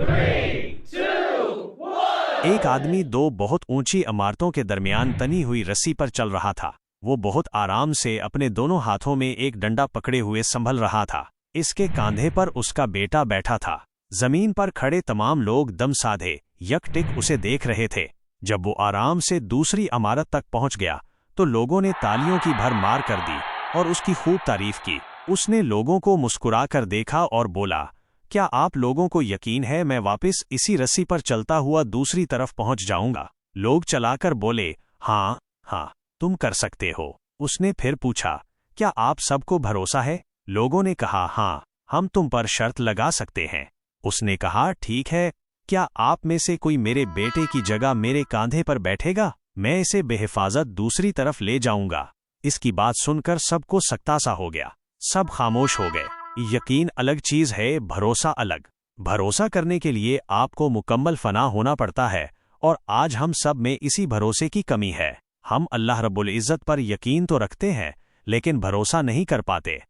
3, 2, 1। एक आदमी दो बहुत ऊंची इमारतों के दरमियान तनी हुई रस्सी पर चल रहा था। वो बहुत आराम से अपने दोनों हाथों में एक डंडा पकड़े हुए संभल रहा था। इसके कांधे पर उसका बेटा बैठा था। जमीन पर खड़े तमाम लोग दम साधे यकटिक उसे देख रहे थे। जब वो आराम से दूसरी इमारत तक पहुंच गया तो लोगों ने तालियों की भरमार कर दी और उसकी खूब तारीफ की। उसने लोगों को मुस्कुराकर देखा और बोला, क्या आप लोगों को यकीन है मैं वापस इसी रस्सी पर चलता हुआ दूसरी तरफ पहुंच जाऊंगा? लोग चलाकर बोले, हाँ हाँ, तुम कर सकते हो। उसने फिर पूछा, क्या आप सबको भरोसा है? लोगों ने कहा, हाँ, हम तुम पर शर्त लगा सकते हैं। उसने कहा, ठीक है, क्या आप में से कोई मेरे बेटे की जगह मेरे कांधे पर बैठेगा? मैं इसे बेहिफाजत दूसरी तरफ ले जाऊंगा। इसकी बात सुनकर सबको सकतासा हो गया। सब खामोश हो गए। यकीन अलग चीज है, भरोसा अलग। भरोसा करने के लिए आपको मुकम्मल फना होना पड़ता है और आज हम सब में इसी भरोसे की कमी है। हम अल्लाह रब्बुल इज़्ज़त पर यकीन तो रखते हैं लेकिन भरोसा नहीं कर पाते।